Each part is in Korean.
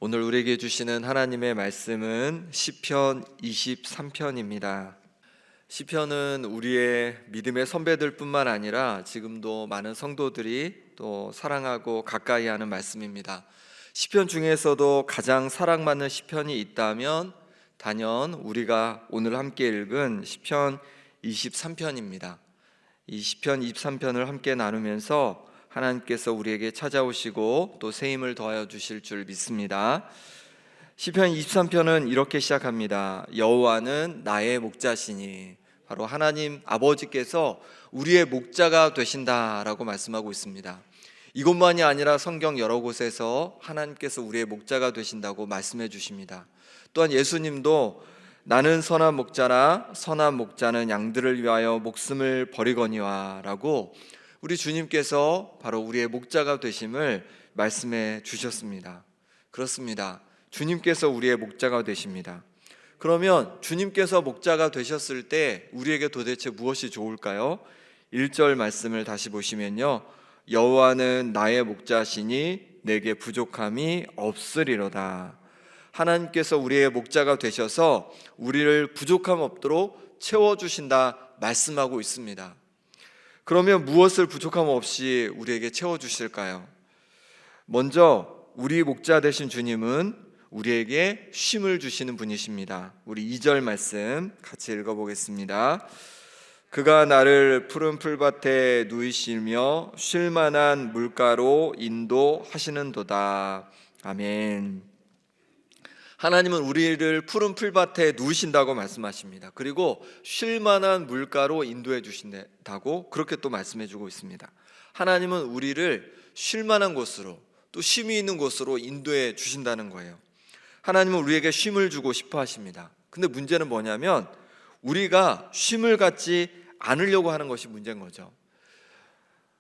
오늘 우리에게 주시는 하나님의 말씀은 시편 23편입니다. 시편은 우리의 믿음의 선배들 뿐만 아니라 지금도 많은 성도들이 또 사랑하고 가까이 하는 말씀입니다. 시편 중에서도 가장 사랑받는 시편이 있다면 단연 우리가 오늘 함께 읽은 시편 23편입니다. 이 시편 23편을 함께 나누면서 하나님께서 우리에게 찾아오시고 또 새 힘을 더하여 주실 줄 믿습니다. 시편 23편은 이렇게 시작합니다. 여호와는 나의 목자시니, 바로 하나님 아버지께서 우리의 목자가 되신다라고 말씀하고 있습니다. 이것만이 아니라 성경 여러 곳에서 하나님께서 우리의 목자가 되신다고 말씀해 주십니다. 또한 예수님도 나는 선한 목자라 선한 목자는 양들을 위하여 목숨을 버리거니와 라고 우리 주님께서 바로 우리의 목자가 되심을 말씀해 주셨습니다. 그렇습니다. 주님께서 우리의 목자가 되십니다. 그러면 주님께서 목자가 되셨을 때 우리에게 도대체 무엇이 좋을까요? 1절 말씀을 다시 보시면요, 여호와는 나의 목자시니 내게 부족함이 없으리로다. 하나님께서 우리의 목자가 되셔서 우리를 부족함 없도록 채워주신다 말씀하고 있습니다. 그러면 무엇을 부족함 없이 우리에게 채워주실까요? 먼저 우리 목자 되신 주님은 우리에게 쉼을 주시는 분이십니다. 우리 2절 말씀 같이 읽어보겠습니다. 그가 나를 푸른 풀밭에 누이시며 쉴만한 물가로 인도하시는도다. 아멘. 하나님은 우리를 푸른 풀밭에 누우신다고 말씀하십니다. 그리고 쉴만한 물가로 인도해 주신다고 그렇게 또 말씀해 주고 있습니다. 하나님은 우리를 쉴만한 곳으로, 또 쉼이 있는 곳으로 인도해 주신다는 거예요. 하나님은 우리에게 쉼을 주고 싶어 하십니다. 근데 문제는 뭐냐면 우리가 쉼을 갖지 않으려고 하는 것이 문제인 거죠.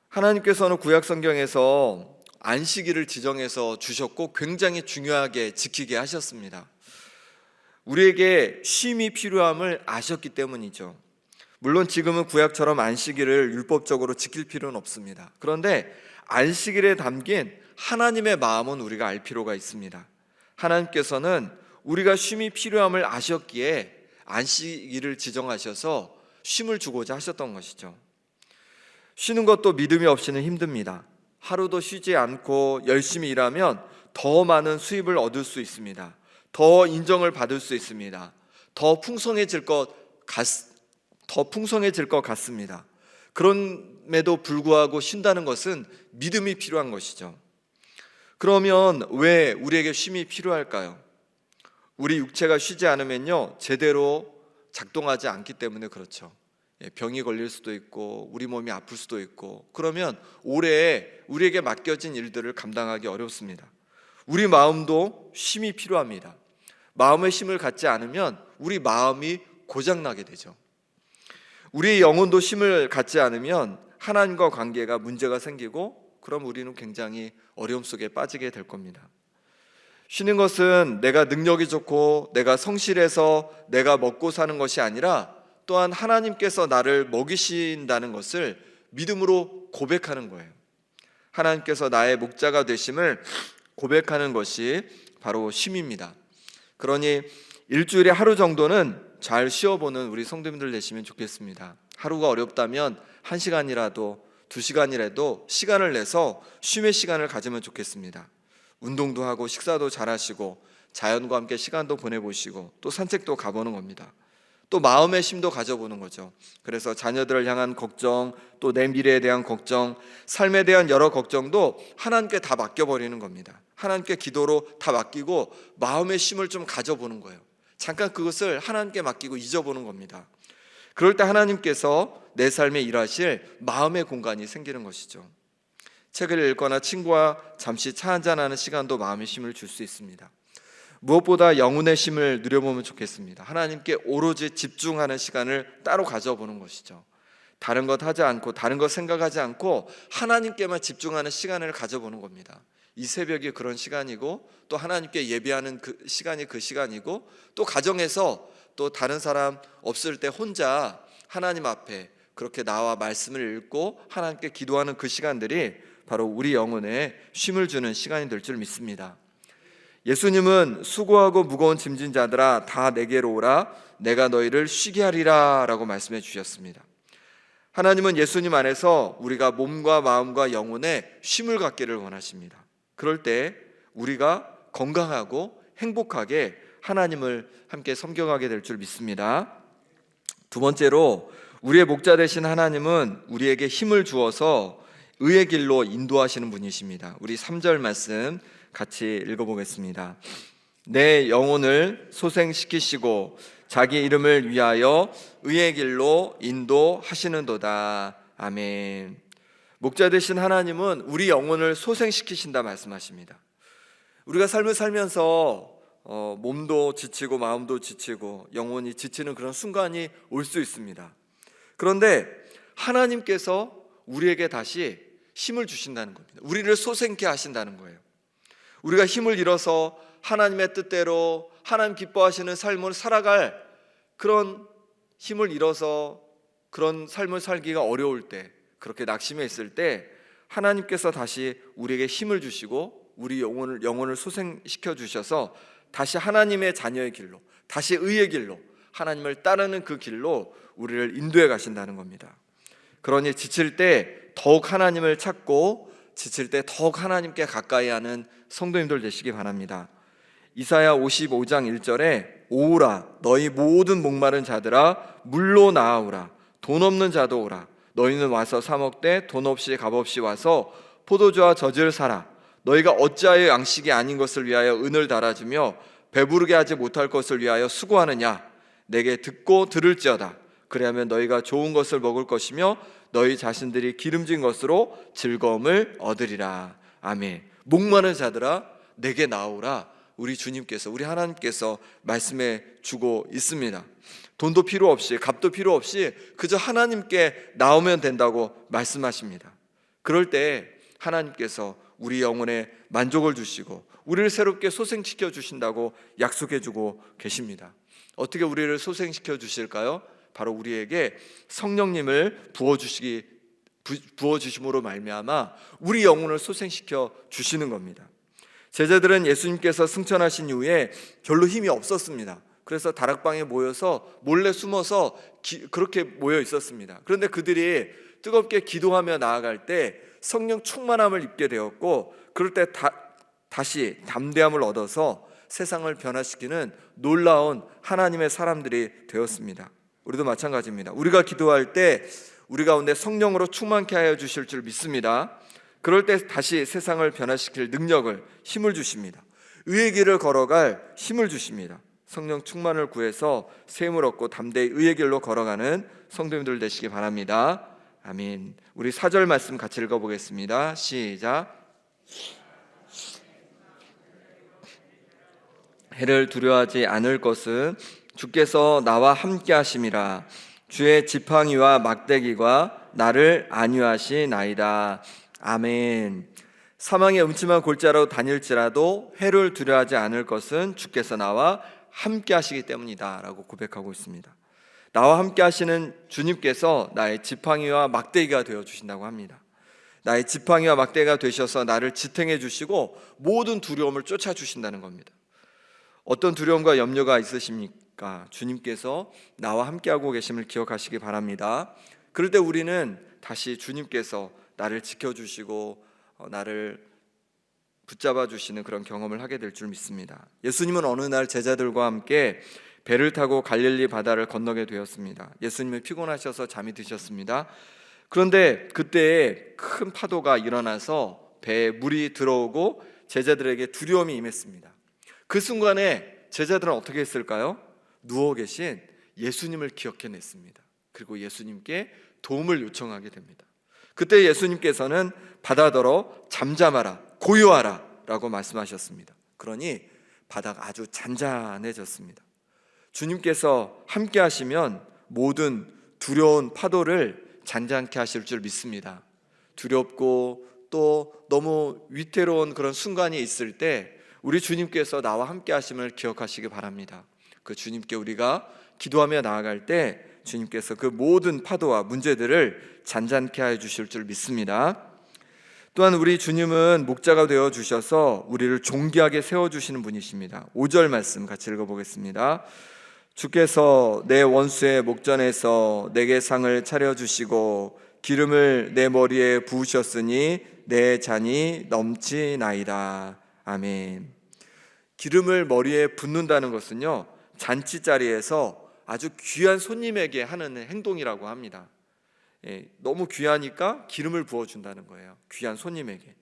하나님께서는 구약 성경에서 안식일을 지정해서 주셨고 굉장히 중요하게 지키게 하셨습니다. 우리에게 쉼이 필요함을 아셨기 때문이죠. 물론 지금은 구약처럼 안식일을 율법적으로 지킬 필요는 없습니다. 그런데 안식일에 담긴 하나님의 마음은 우리가 알 필요가 있습니다. 하나님께서는 우리가 쉼이 필요함을 아셨기에 안식일을 지정하셔서 쉼을 주고자 하셨던 것이죠. 쉬는 것도 믿음이 없이는 힘듭니다. 하루도 쉬지 않고 열심히 일하면 더 많은 수입을 얻을 수 있습니다. 더 인정을 받을 수 있습니다. 더 풍성해질 것 같습니다. 그럼에도 불구하고 쉰다는 것은 믿음이 필요한 것이죠. 그러면 왜 우리에게 쉼이 필요할까요? 우리 육체가 쉬지 않으면요, 제대로 작동하지 않기 때문에 그렇죠. 병이 걸릴 수도 있고 우리 몸이 아플 수도 있고, 그러면 올해 우리에게 맡겨진 일들을 감당하기 어렵습니다. 우리 마음도 쉼이 필요합니다. 마음의 쉼을 갖지 않으면 우리 마음이 고장나게 되죠. 우리의 영혼도 쉼을 갖지 않으면 하나님과 관계가 문제가 생기고, 그럼 우리는 굉장히 어려움 속에 빠지게 될 겁니다. 쉬는 것은 내가 능력이 좋고 내가 성실해서 내가 먹고 사는 것이 아니라 또한 하나님께서 나를 먹이신다는 것을 믿음으로 고백하는 거예요. 하나님께서 나의 목자가 되심을 고백하는 것이 바로 쉼입니다. 그러니 일주일에 하루 정도는 잘 쉬어보는 우리 성도님들 되시면 좋겠습니다. 하루가 어렵다면 1시간이라도 2시간이라도 시간을 내서 쉼의 시간을 가지면 좋겠습니다. 운동도 하고 식사도 잘 하시고 자연과 함께 시간도 보내보시고 또 산책도 가보는 겁니다. 또 마음의 쉼도 가져보는 거죠. 그래서 자녀들을 향한 걱정, 또 내 미래에 대한 걱정, 삶에 대한 여러 걱정도 하나님께 다 맡겨버리는 겁니다. 하나님께 기도로 다 맡기고 마음의 쉼을 좀 가져보는 거예요. 잠깐 그것을 하나님께 맡기고 잊어보는 겁니다. 그럴 때 하나님께서 내 삶에 일하실 마음의 공간이 생기는 것이죠. 책을 읽거나 친구와 잠시 차 한잔하는 시간도 마음의 쉼을 줄 수 있습니다. 무엇보다 영혼의 쉼을 누려보면 좋겠습니다. 하나님께 오로지 집중하는 시간을 따로 가져보는 것이죠. 다른 것 하지 않고 다른 것 생각하지 않고 하나님께만 집중하는 시간을 가져보는 겁니다. 이 새벽이 그런 시간이고, 또 하나님께 예배하는 그 시간이 그 시간이고, 또 가정에서 또 다른 사람 없을 때 혼자 하나님 앞에 그렇게 나와 말씀을 읽고 하나님께 기도하는 그 시간들이 바로 우리 영혼에 쉼을 주는 시간이 될 줄 믿습니다. 예수님은 수고하고 무거운 짐진 자들아 다 내게로 오라 내가 너희를 쉬게 하리라 라고 말씀해 주셨습니다. 하나님은 예수님 안에서 우리가 몸과 마음과 영혼에 쉼을 갖기를 원하십니다. 그럴 때 우리가 건강하고 행복하게 하나님을 함께 섬겨가게 될 줄 믿습니다. 두 번째로 우리의 목자 되신 하나님은 우리에게 힘을 주어서 의의 길로 인도하시는 분이십니다. 우리 3절 말씀 같이 읽어보겠습니다. 내 영혼을 소생시키시고 자기 이름을 위하여 의의 길로 인도하시는도다. 아멘. 목자 되신 하나님은 우리 영혼을 소생시키신다 말씀하십니다. 우리가 삶을 살면서 몸도 지치고 마음도 지치고 영혼이 지치는 그런 순간이 올 수 있습니다. 그런데 하나님께서 우리에게 다시 힘을 주신다는 겁니다. 우리를 소생케 하신다는 거예요. 우리가 힘을 잃어서 하나님의 뜻대로 하나님 기뻐하시는 삶을 살아갈 그런 힘을 잃어서 그런 삶을 살기가 어려울 때, 그렇게 낙심해 있을 때 하나님께서 다시 우리에게 힘을 주시고 우리 영혼을 소생시켜 주셔서 다시 하나님의 자녀의 길로, 다시 의의 길로, 하나님을 따르는 그 길로 우리를 인도해 가신다는 겁니다. 그러니 지칠 때 더욱 하나님을 찾고 지칠 때 더욱 하나님께 가까이 하는 성도님들 되시기 바랍니다. 이사야 55장 1절에 오우라 너희 모든 목마른 자들아 물로 나아오라 돈 없는 자도 오라 너희는 와서 사 먹되 돈 없이 값 없이 와서 포도주와 젖을 사라 너희가 어찌하여 양식이 아닌 것을 위하여 은을 달아주며 배부르게 하지 못할 것을 위하여 수고하느냐 내게 듣고 들을지어다 그리하면 너희가 좋은 것을 먹을 것이며 너희 자신들이 기름진 것으로 즐거움을 얻으리라. 아멘. 목마른 자들아 내게 나오라. 우리 주님께서, 우리 하나님께서 말씀해 주고 있습니다. 돈도 필요 없이 값도 필요 없이 그저 하나님께 나오면 된다고 말씀하십니다. 그럴 때 하나님께서 우리 영혼에 만족을 주시고 우리를 새롭게 소생시켜 주신다고 약속해 주고 계십니다. 어떻게 우리를 소생시켜 주실까요? 바로 우리에게 성령님을 부어주심으로 말미암아 우리 영혼을 소생시켜 주시는 겁니다. 제자들은 예수님께서 승천하신 이후에 별로 힘이 없었습니다. 그래서 다락방에 모여서 몰래 숨어서 그렇게 모여 있었습니다. 그런데 그들이 뜨겁게 기도하며 나아갈 때 성령 충만함을 입게 되었고 그럴 때 다시 담대함을 얻어서 세상을 변화시키는 놀라운 하나님의 사람들이 되었습니다. 우리도 마찬가지입니다. 우리가 기도할 때 우리 가운데 성령으로 충만케 하여 주실 줄 믿습니다. 그럴 때 다시 세상을 변화시킬 능력을, 힘을 주십니다. 의의 길을 걸어갈 힘을 주십니다. 성령 충만을 구해서 셈을 얻고 담대히 의의 길로 걸어가는 성도님들 되시기 바랍니다. 아멘. 우리 4절 말씀 같이 읽어보겠습니다. 시작. 해를 두려워하지 않을 것은 주께서 나와 함께 하심이라. 주의 지팡이와 막대기가 나를 안위하시나이다. 아멘. 사망의 음침한 골짜기로 다닐지라도 해를 두려워하지 않을 것은 주께서 나와 함께 하시기 때문이다 라고 고백하고 있습니다. 나와 함께 하시는 주님께서 나의 지팡이와 막대기가 되어주신다고 합니다. 나의 지팡이와 막대기가 되셔서 나를 지탱해 주시고 모든 두려움을 쫓아주신다는 겁니다. 어떤 두려움과 염려가 있으십니까? 주님께서 나와 함께하고 계심을 기억하시기 바랍니다. 그럴 때 우리는 다시 주님께서 나를 지켜주시고 나를 붙잡아 주시는 그런 경험을 하게 될 줄 믿습니다. 예수님은 어느 날 제자들과 함께 배를 타고 갈릴리 바다를 건너게 되었습니다. 예수님은 피곤하셔서 잠이 드셨습니다. 그런데 그때 큰 파도가 일어나서 배에 물이 들어오고 제자들에게 두려움이 임했습니다. 그 순간에 제자들은 어떻게 했을까요? 누워 계신 예수님을 기억해냈습니다. 그리고 예수님께 도움을 요청하게 됩니다. 그때 예수님께서는 바다더러 잠잠하라, 고요하라 라고 말씀하셨습니다. 그러니 바다가 아주 잔잔해졌습니다. 주님께서 함께 하시면 모든 두려운 파도를 잔잔케 하실 줄 믿습니다. 두렵고 또 너무 위태로운 그런 순간이 있을 때 우리 주님께서 나와 함께 하심을 기억하시기 바랍니다. 그 주님께 우리가 기도하며 나아갈 때 주님께서 그 모든 파도와 문제들을 잔잔케 해 주실 줄 믿습니다. 또한 우리 주님은 목자가 되어 주셔서 우리를 존귀하게 세워주시는 분이십니다. 5절 말씀 같이 읽어보겠습니다. 주께서 내 원수의 목전에서 내게 상을 차려주시고 기름을 내 머리에 부으셨으니 내 잔이 넘치나이다. 아멘. 기름을 머리에 붓는다는 것은요, 잔치 자리에서 아주 귀한 손님에게 하는 행동이라고 합니다. 너무 귀하니까 기름을 부어준다는 거예요. 귀한 손님에게.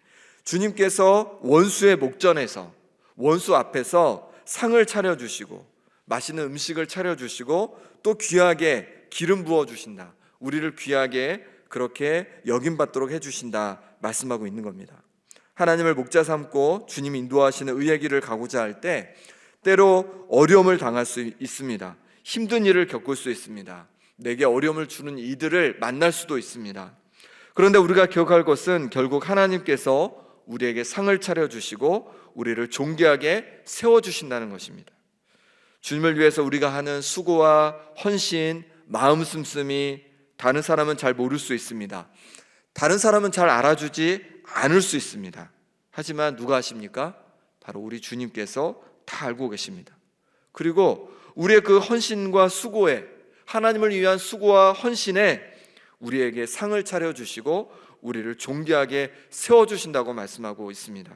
주님께서 원수의 목전에서, 원수 앞에서 상을 차려주시고 맛있는 음식을 차려주시고 또 귀하게 기름 부어주신다. 우리를 귀하게 그렇게 여김받도록 해주신다 말씀하고 있는 겁니다. 하나님을 목자 삼고 주님 인도하시는 의의 길을 가고자 할 때 때로 어려움을 당할 수 있습니다. 힘든 일을 겪을 수 있습니다. 내게 어려움을 주는 이들을 만날 수도 있습니다. 그런데 우리가 기억할 것은 결국 하나님께서 우리에게 상을 차려주시고 우리를 존귀하게 세워주신다는 것입니다. 주님을 위해서 우리가 하는 수고와 헌신, 마음 씀씀이 다른 사람은 잘 모를 수 있습니다. 다른 사람은 잘 알아주지 않을 수 있습니다. 하지만 누가 아십니까? 바로 우리 주님께서 다 알고 계십니다. 그리고 우리의 그 헌신과 수고에, 하나님을 위한 수고와 헌신에 우리에게 상을 차려주시고 우리를 존귀하게 세워주신다고 말씀하고 있습니다.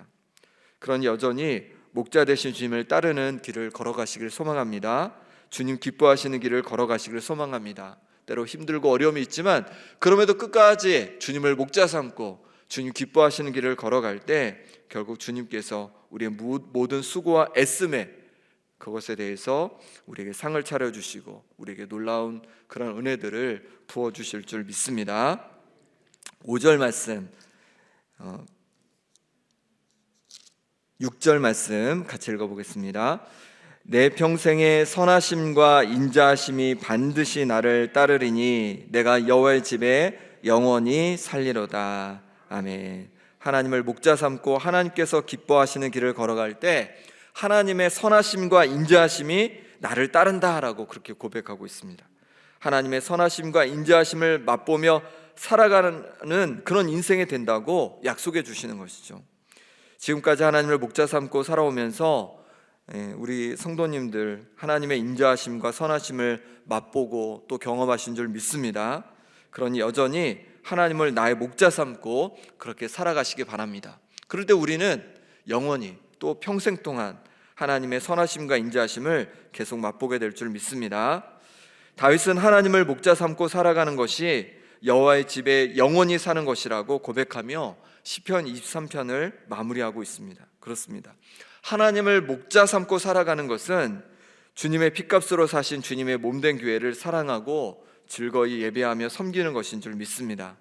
그러니 여전히 목자 되신 주님을 따르는 길을 걸어가시길 소망합니다. 주님 기뻐하시는 길을 걸어가시길 소망합니다. 때로 힘들고 어려움이 있지만 그럼에도 끝까지 주님을 목자 삼고 주님 기뻐하시는 길을 걸어갈 때 결국 주님께서 우리의 모든 수고와 애씀에 그것에 대해서 우리에게 상을 차려주시고 우리에게 놀라운 그런 은혜들을 부어주실 줄 믿습니다. 5절 말씀, 6절 말씀 같이 읽어보겠습니다. 내 평생의 선하심과 인자하심이 반드시 나를 따르리니 내가 여호와의 집에 영원히 살리로다. 아멘. 하나님을 목자 삼고 하나님께서 기뻐하시는 길을 걸어갈 때 하나님의 선하심과 인자하심이 나를 따른다라고 그렇게 고백하고 있습니다. 하나님의 선하심과 인자하심을 맛보며 살아가는 그런 인생이 된다고 약속해 주시는 것이죠. 지금까지 하나님을 목자 삼고 살아오면서 우리 성도님들 하나님의 인자하심과 선하심을 맛보고 또 경험하신 줄 믿습니다. 그러니 여전히 하나님을 나의 목자 삼고 그렇게 살아가시기 바랍니다. 그럴 때 우리는 영원히 또 평생 동안 하나님의 선하심과 인자하심을 계속 맛보게 될 줄 믿습니다. 다윗은 하나님을 목자 삼고 살아가는 것이 여호와의 집에 영원히 사는 것이라고 고백하며 시편 23편을 마무리하고 있습니다. 그렇습니다. 하나님을 목자 삼고 살아가는 것은 주님의 핏값으로 사신 주님의 몸된 교회를 사랑하고 즐거이 예배하며 섬기는 것인 줄 믿습니다.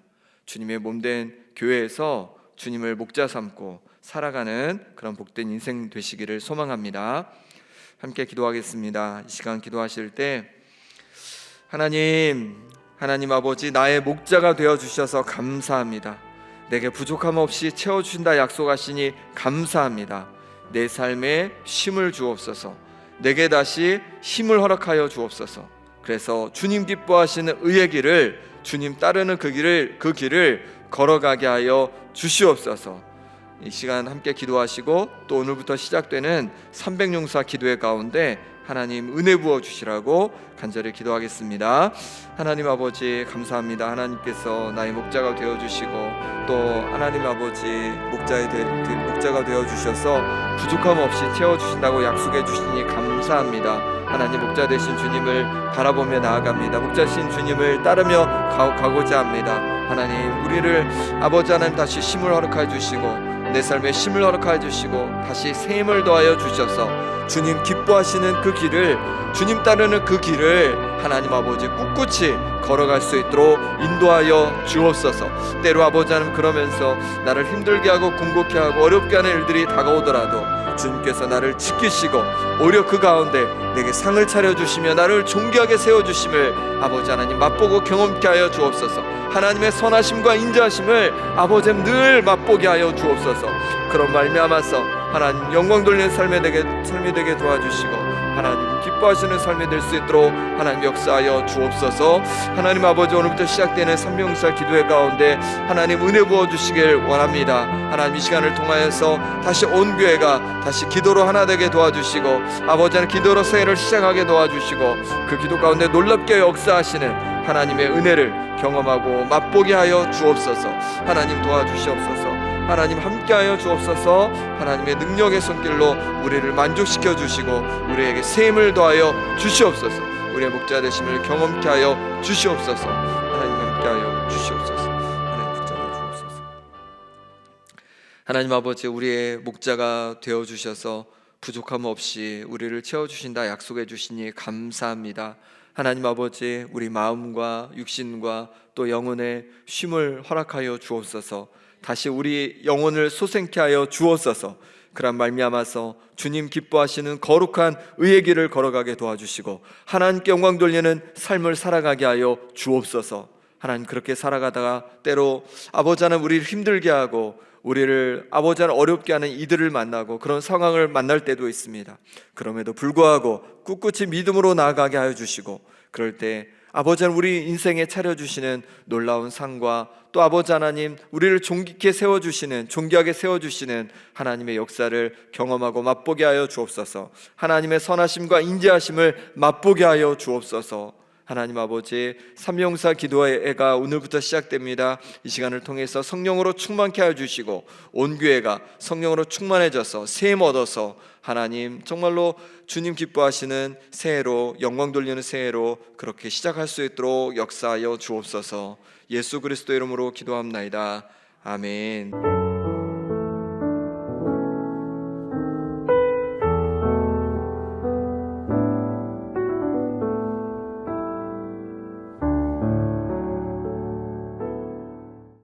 주님의 몸된 교회에서 주님을 목자 삼고 살아가는 그런 복된 인생 되시기를 소망합니다. 함께 기도하겠습니다. 이 시간 기도하실 때 하나님 아버지, 나의 목자가 되어주셔서 감사합니다. 내게 부족함 없이 채워주신다 약속하시니 감사합니다. 내 삶에 쉼을 주옵소서. 내게 다시 힘을 허락하여 주옵소서. 그래서 주님 기뻐하시는 의의 길을, 주님 따르는 그 길을 걸어가게 하여 주시옵소서. 이 시간 함께 기도하시고 또 오늘부터 시작되는 300용사 기도회 가운데 하나님 은혜 부어 주시라고 간절히 기도하겠습니다. 하나님 아버지 감사합니다. 하나님께서 나의 목자가 되어 주시고 또 하나님 아버지 목자가 되어 주셔서 부족함 없이 채워 주신다고 약속해 주시니 감사합니다. 하나님 목자 되신 주님을 바라보며 나아갑니다. 목자 되신 주님을 따르며 가고자 합니다. 하나님 우리를 아버지 하나님 다시 힘을 허락하여 주시고 내 삶에 힘을 허락하여 주시고 다시 새 힘을 더하여 주셔서 주님 기뻐하시는 그 길을, 주님 따르는 그 길을 하나님 아버지 꿋꿋이 걸어갈 수 있도록 인도하여 주옵소서. 때로 아버지 하나님 그러면서 나를 힘들게 하고 궁극해 하고 어렵게 하는 일들이 다가오더라도 주님께서 나를 지키시고 오히려 그 가운데 내게 상을 차려주시며 나를 존귀하게 세워주심을 아버지 하나님 맛보고 경험케 하여 주옵소서. 하나님의 선하심과 인자하심을 아버지 늘 맛보게 하여 주옵소서. 그런 말미암아서 하나님 영광 돌리는 삶이 되게 도와주시고 하나님 기뻐하시는 삶이 될 수 있도록 하나님 역사하여 주옵소서. 하나님 아버지, 오늘부터 시작되는 삼명사 기도회 가운데 하나님 은혜 부어주시길 원합니다. 하나님 이 시간을 통하여서 다시 온 교회가 다시 기도로 하나 되게 도와주시고, 아버지는 기도로 새해를 시작하게 도와주시고, 그 기도 가운데 놀랍게 역사하시는 하나님의 은혜를 경험하고 맛보게 하여 주옵소서. 하나님 도와주시옵소서. 하나님 함께하여 주옵소서. 하나님의 능력의 손길로 우리를 만족시켜 주시고 우리에게 셈을 더하여 주시옵소서. 우리의 목자 되심을 경험케 하여 주시옵소서. 하나님 함께하여 주시옵소서. 하나님 붙잡아 주옵소서. 하나님 아버지, 우리의 목자가 되어 주셔서 부족함 없이 우리를 채워주신다 약속해 주시니 감사합니다. 하나님 아버지, 우리 마음과 육신과 또 영혼의 쉼을 허락하여 주옵소서. 다시 우리 영혼을 소생케 하여 주옵소서. 그런 말미암아서 주님 기뻐하시는 거룩한 의의 길을 걸어가게 도와주시고 하나님께 영광 돌리는 삶을 살아가게 하여 주옵소서. 하나님, 그렇게 살아가다가 때로 아버지 하나님 우리를 힘들게 하고 우리를 아버지 하나님 어렵게 하는 이들을 만나고 그런 상황을 만날 때도 있습니다. 그럼에도 불구하고 꿋꿋이 믿음으로 나아가게 하여 주시고, 그럴 때 아버지 하나님 우리 인생에 차려주시는 놀라운 상과 또 아버지 하나님 우리를 존귀하게 세워주시는 하나님의 역사를 경험하고 맛보게 하여 주옵소서. 하나님의 선하심과 인자하심을 맛보게 하여 주옵소서. 하나님 아버지, 삼명사 기도회가 오늘부터 시작됩니다. 이 시간을 통해서 성령으로 충만케 하여 주시고 온 교회가 성령으로 충만해져서 셈 얻어서 하나님 정말로 주님 기뻐하시는 새해로, 영광 돌리는 새해로 그렇게 시작할 수 있도록 역사하여 주옵소서. 예수 그리스도 이름으로 기도합나이다. 아멘.